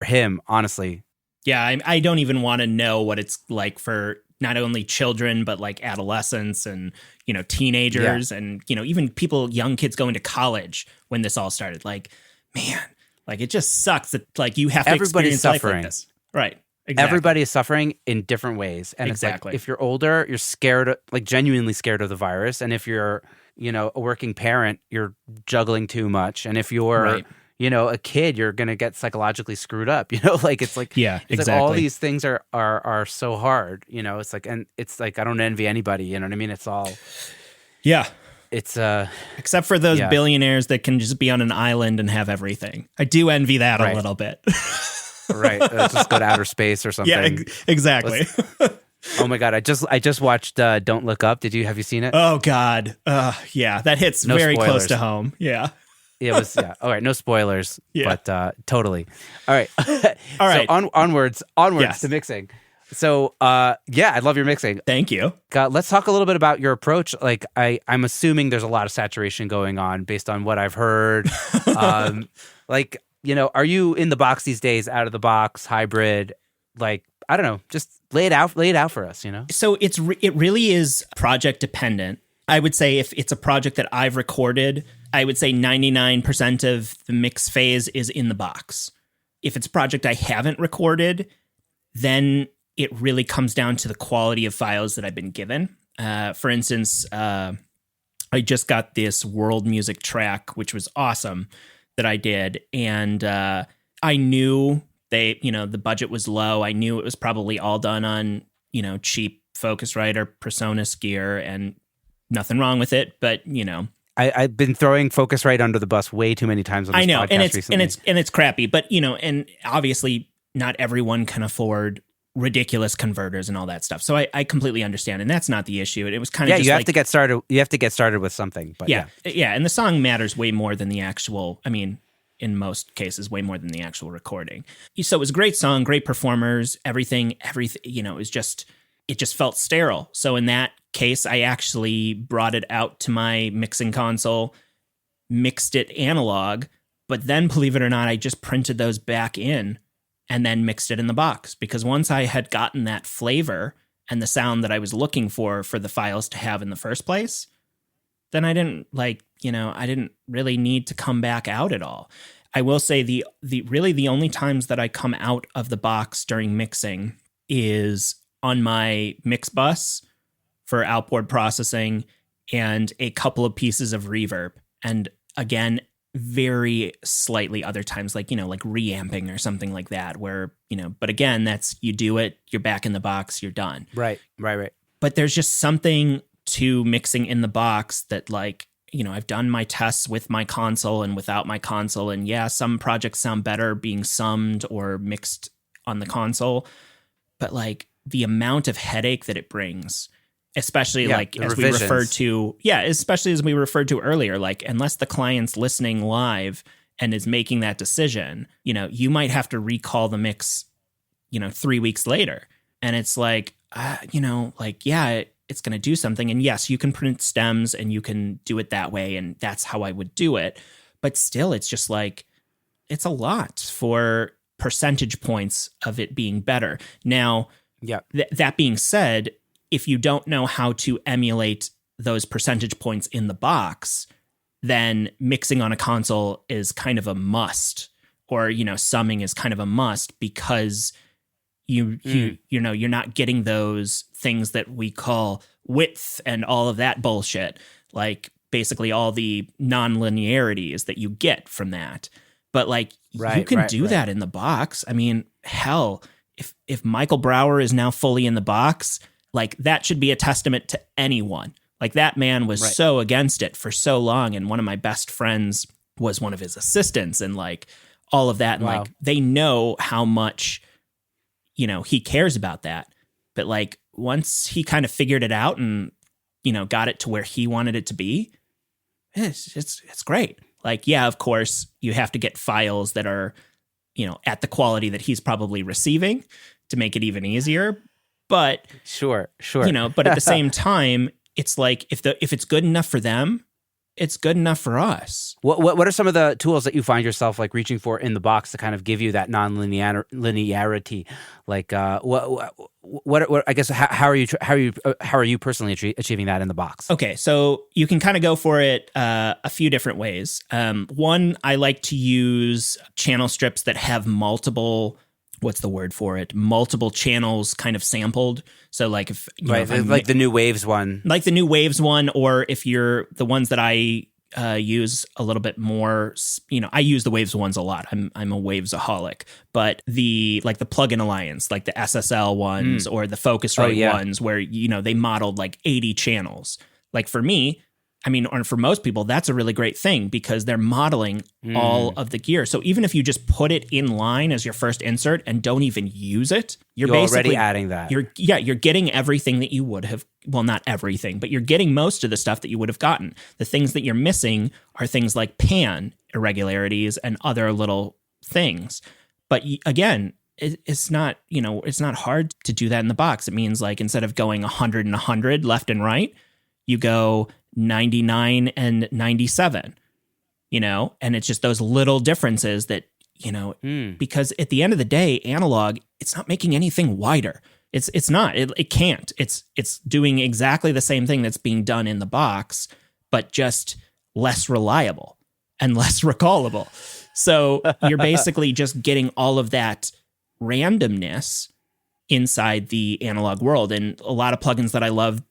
him, honestly. Yeah, I don't even want to know what it's like for not only children, but like adolescents and, teenagers and, even young kids going to college when this all started. Like, man, like it just sucks that like you have to experience life like this. Right. Exactly. Everybody is suffering in different ways. And exactly. It's like if you're older, you're scared, like genuinely scared of the virus. And if you're, a working parent, you're juggling too much. And if you're, right. A kid, you're going to get psychologically screwed up, it's like, yeah, it's exactly. like all these things are so hard, it's like, and it's like, I don't envy anybody, you know what I mean? It's all, yeah, it's, except for those billionaires that can just be on an island and have everything. I do envy that a little bit. Right. Just go to outer space or something. Yeah, exactly. Oh my God. I just watched, Don't Look Up. Have you seen it? Oh God. Yeah, that hits very close to home. Yeah. It was, yeah. All right. No spoilers, but totally. All right. All right. So onwards to mixing. So, I love your mixing. Thank you. Let's talk a little bit about your approach. Like, I'm assuming there's a lot of saturation going on based on what I've heard. Are you in the box these days, out of the box, hybrid? Like, I don't know. Just lay it out for us, So it really is project dependent. I would say if it's a project that I've recorded, I would say 99% of the mix phase is in the box. If it's a project I haven't recorded, then it really comes down to the quality of files that I've been given. For instance, I just got this world music track, which was awesome, that I did. And I knew the budget was low. I knew it was probably all done on, cheap Focusrite or PreSonus gear, and nothing wrong with it. But, I've been throwing Focusrite under the bus way too many times on this podcast recently. And it's crappy, but and obviously not everyone can afford ridiculous converters and all that stuff. So I completely understand, and that's not the issue. It was kind of you have to get started. You have to get started with something. But yeah, and the song matters way more than the actual. I mean, in most cases, way more than the actual recording. So it was a great song, great performers, everything. It just felt sterile. So in that case, I actually brought it out to my mixing console, mixed it analog, but then, believe it or not, I just printed those back in and then mixed it in the box. Because once I had gotten that flavor and the sound that I was looking for the files to have in the first place, then I didn't I didn't really need to come back out at all. I will say the only times that I come out of the box during mixing is on my mix bus for outboard processing and a couple of pieces of reverb. And again, very slightly other times, like reamping or something like that, where, but again, that's, you do it, you're back in the box, you're done. Right. But there's just something to mixing in the box that I've done my tests with my console and without my console. And yeah, some projects sound better being summed or mixed on the console, but the amount of headache that it brings, especially as we referred to earlier, unless the client's listening live and is making that decision, you might have to recall the mix, 3 weeks later. And it's it's going to do something. And yes, you can print stems and you can do it that way. And that's how I would do it. But still, it's just it's a lot for percentage points of it being better. Now, that being said, if you don't know how to emulate those percentage points in the box, then mixing on a console is kind of a must, or, summing is kind of a must, because you're not getting those things that we call width and all of that bullshit, basically all the non-linearities that you get from that. But you can do that in the box. I mean, hell, if Michael Brower is now fully in the box, that should be a testament to anyone. That man was so against it for so long. And one of my best friends was one of his assistants, and all of that. And they know how much, he cares about that. But once he kind of figured it out and, got it to where he wanted it to be, it's great. Of course you have to get files that are, at the quality that he's probably receiving to make it even easier. But sure. But at the same time, it's if it's good enough for them, it's good enough for us. What are some of the tools that you find yourself like reaching for in the box to kind of give you that non-linearity? Like what I guess how are you personally achieving that in the box? Okay, so you can kind of go for it a few different ways. One, I like to use channel strips that have multiple, what's the word for it? Multiple channels kind of sampled. So like if like the New Waves one. Like the New Waves one, or if you're the ones that I use a little bit more, I use the Waves ones a lot. I'm a Wavesaholic, but the Plugin Alliance, like the SSL ones or the Focusrite ones where, they modeled like 80 channels. Like for me, or for most people, that's a really great thing because they're modeling all of the gear. So even if you just put it in line as your first insert and don't even use it, you're basically already adding that. You're getting everything that you would have. Well, not everything, but you're getting most of the stuff that you would have gotten. The things that you're missing are things like pan irregularities and other little things. But again, it's not hard to do that in the box. It means like instead of going 100 and 100 left and right, you go 99 and 97, and it's just those little differences that, because at the end of the day, analog, it's not making anything wider. It's not, it can't, it's doing exactly the same thing that's being done in the box, but just less reliable and less recallable. So you're basically just getting all of that randomness inside the analog world. And a lot of plugins that I love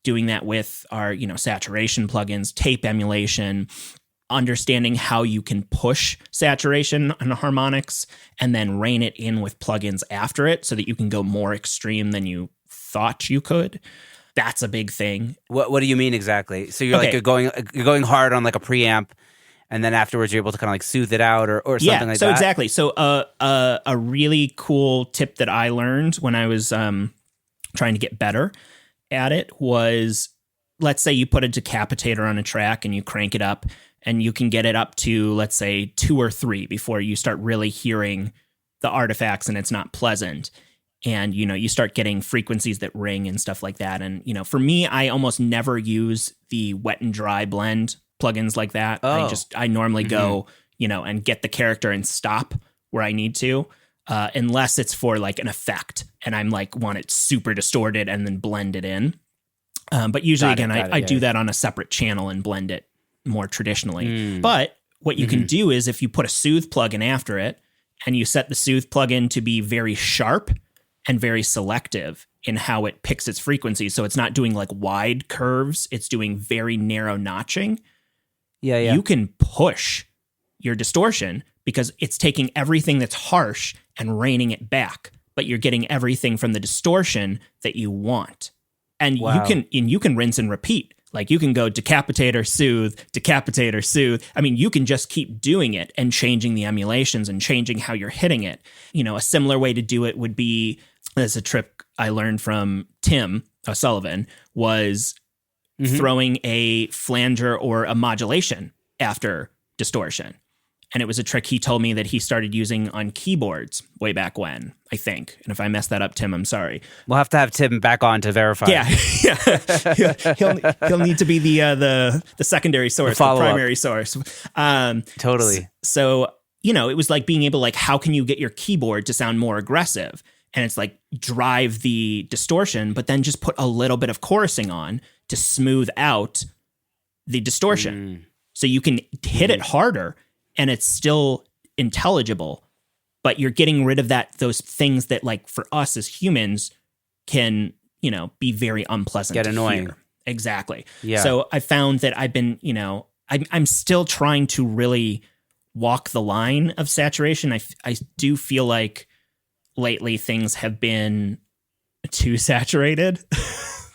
doing that with are, saturation plugins, tape emulation, understanding how you can push saturation and harmonics and then rein it in with plugins after it so that you can go more extreme than you thought you could. That's a big thing. What do you mean exactly? So you're you're going hard on like a preamp, and then afterwards you're able to kind of like soothe it out or something like that? Yeah, so exactly. So a really cool tip that I learned when I was trying to get better at it was, let's say you put a decapitator on a track and you crank it up and you can get it up to, let's say, 2 or 3 before you start really hearing the artifacts and it's not pleasant. And, you start getting frequencies that ring and stuff like that. And, for me, I almost never use the wet and dry blend plugins like that. I normally go, and get the character and stop where I need to. Unless it's for like an effect and I'm like want it super distorted and then blend it in. But usually I do that on a separate channel and blend it more traditionally. But what you can do is if you put a soothe plugin after it and you set the soothe plugin to be very sharp and very selective in how it picks its frequency. So it's not doing like wide curves. It's doing very narrow notching. Yeah. You can push your distortion because it's taking everything that's harsh and reining it back, but you're getting everything from the distortion that you want. And you can rinse and repeat. Like you can go decapitator, soothe, decapitator, soothe. You can just keep doing it and changing the emulations and changing how you're hitting it. A similar way to do it would be, as a trick I learned from Tim O'Sullivan, was throwing a flanger or a modulation after distortion. And it was a trick he told me that he started using on keyboards way back when, I think. And if I messed that up, Tim, I'm sorry. We'll have to have Tim back on to verify. Yeah. He'll need to be the secondary source, the primary source. Totally. So, it was like being able, like, how can you get your keyboard to sound more aggressive? And it's like drive the distortion, but then just put a little bit of chorusing on to smooth out the distortion. So you can hit it harder and it's still intelligible, but you're getting rid of those things that, like, for us as humans can, be very unpleasant. Get annoying. Hear. Exactly. Yeah. So I found that I've been, I'm still trying to really walk the line of saturation. I do feel like lately things have been too saturated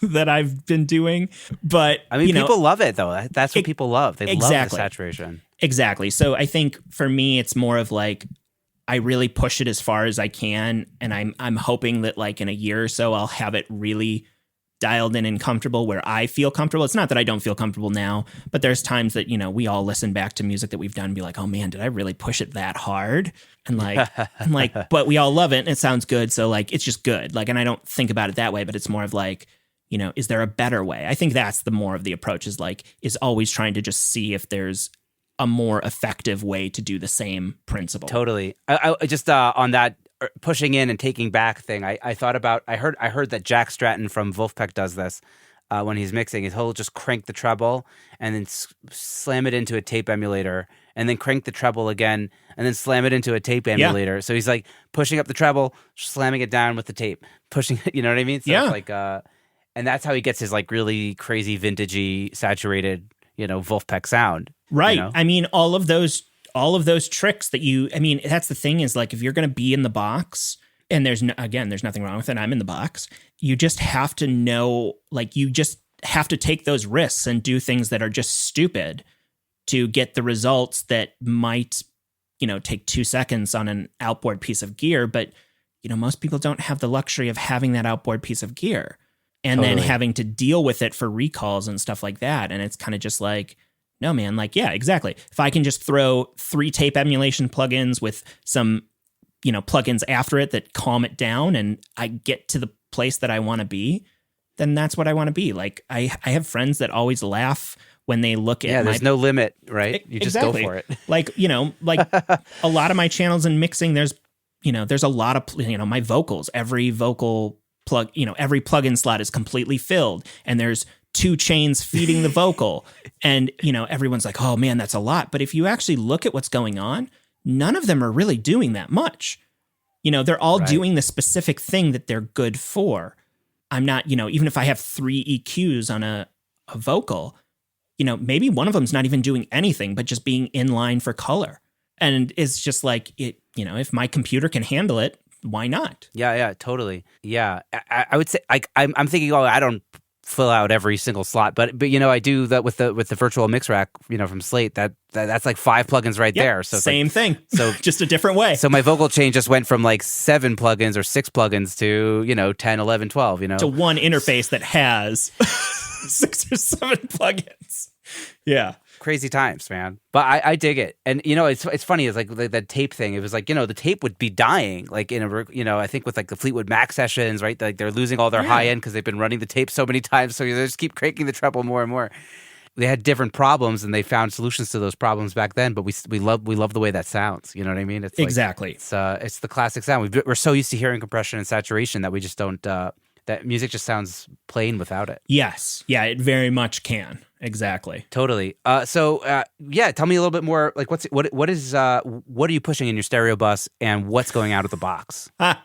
that I've been doing, but people love it though. That's what people love. They love the saturation. Exactly. So I think for me, it's more of like, I really push it as far as I can. And I'm hoping that like in a year or so, I'll have it really dialed in and comfortable where I feel comfortable. It's not that I don't feel comfortable now, but there's times that, we all listen back to music that we've done and be like, oh man, did I really push it that hard? And like, but we all love it and it sounds good. So like, it's just good. Like, and I don't think about it that way, but it's more of like, is there a better way? I think that's the more of the approach is always trying to just see if there's a more effective way to do the same principle. Totally. I just on that pushing in and taking back thing, I thought about, I heard that Jack Stratton from Pultec does this when he's mixing. He'll just crank the treble and then slam it into a tape emulator, and then crank the treble again and then slam it into a tape emulator. Yeah. So he's like pushing up the treble, slamming it down with the tape, pushing it, you know what I mean? So it's like, and that's how he gets his like really crazy vintagey saturated, Pultec sound. Right. I mean, all of those tricks that that's the thing is like, if you're going to be in the box, and there's nothing wrong with it, I'm in the box, you just have to know, like, you just have to take those risks and do things that are just stupid to get the results that might, take 2 seconds on an outboard piece of gear. But, most people don't have the luxury of having that outboard piece of gear and then having to deal with it for recalls and stuff like that. And it's kind of just like, no, man, like, yeah, exactly. If I can just throw 3 tape emulation plugins with some, plugins after it that calm it down and I get to the place that I want to be, then that's what I want to be. Like, I have friends that always laugh when they look at there's no limit, right? You just go for it. Like, like a lot of my channels in mixing, there's a lot of, my vocals, every vocal plug, every plugin slot is completely filled and there's 2 chains feeding the vocal. And, everyone's like, oh man, that's a lot. But if you actually look at what's going on, none of them are really doing that much. They're all doing the specific thing that they're good for. I'm not, even if I have 3 EQs on a vocal, maybe one of them's not even doing anything, but just being in line for color. And it's just like, if my computer can handle it, why not? Yeah, totally. Yeah. I would say, I'm thinking, I don't fill out every single slot, but I do that with the virtual mix rack, from Slate. That's like 5 plugins right there. So same thing. So just a different way. So my vocal chain just went from like 7 plugins or 6 plugins to 10, 11, 12. To one interface that has 6 or 7 plugins. Yeah. Crazy times, man. But I dig it. And, it's funny. It's like that tape thing. It was like, the tape would be dying. Like I think with like the Fleetwood Mac sessions, right? Like they're losing all their high end because they've been running the tape so many times. So they just keep cranking the treble more and more. They had different problems and they found solutions to those problems back then. But we love the way that sounds. You know what I mean? It's exactly. Like, it's the classic sound. We're so used to hearing compression and saturation that we just don't, that music just sounds plain without it. Yes. Yeah, it very much can. Exactly. Totally. So tell me a little bit more. Like, what are you pushing in your stereo bus, and what's going out of the box? All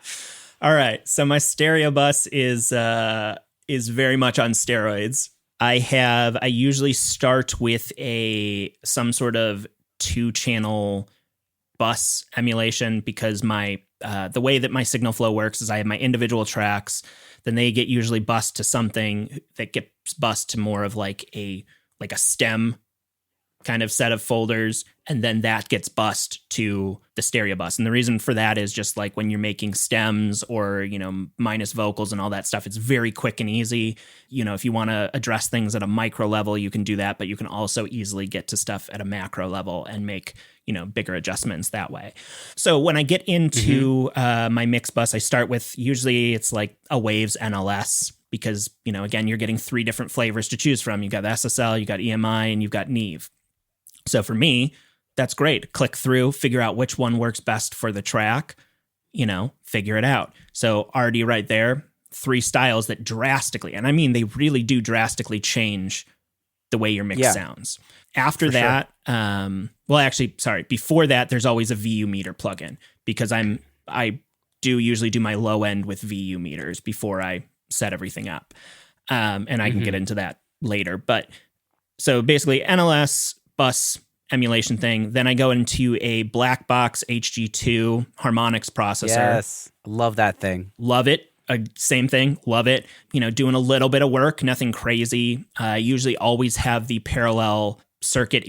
right. So my stereo bus is very much on steroids. I usually start with some sort of 2-channel bus emulation because the way that my signal flow works is I have my individual tracks. Then they get usually bused to something that gets bused to more of like a stem kind of set of folders. And then that gets bused to the stereo bus. And the reason for that is just like when you're making stems or, minus vocals and all that stuff, it's very quick and easy. If you want to address things at a micro level, you can do that, but you can also easily get to stuff at a macro level and make, bigger adjustments that way. So when I get into my mix bus, I start with, usually it's like a Waves NLS because, again, you're getting 3 different flavors to choose from. You got SSL, you got EMI, and you've got Neve. So for me, that's great. Click through, figure out which one works best for the track, figure it out. So already right there, 3 styles that drastically, and I mean, they really do drastically change the way your mix sounds. After that, before that, there's always a VU meter plugin because I do usually do my low end with VU meters before I set everything up. And I can get into that later. But so basically NLS bus emulation thing. Then I go into a black box HG2 harmonics processor. Yes. Love that thing. Love it. Same thing. Love it. Doing a little bit of work, nothing crazy. I usually always have the parallel circuit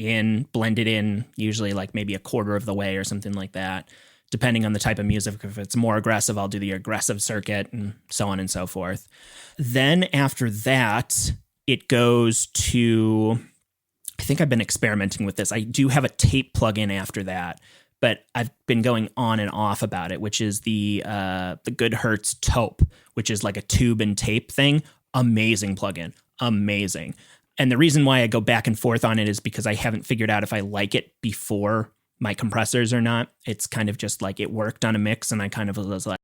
blended in, usually like maybe a quarter of the way or something like that. Depending on the type of music, if it's more aggressive, I'll do the aggressive circuit and so on and so forth. Then after that, it goes to, I think I've been experimenting with this. I do have a tape plugin after that, but I've been going on and off about it, which is the Good Hertz Taupe, which is like a tube and tape thing. amazing plugin. Amazing. And the reason why I go back and forth on it is because I haven't figured out if I like it before my compressors or not. It's kind of just like it worked on a mix and I kind of was like,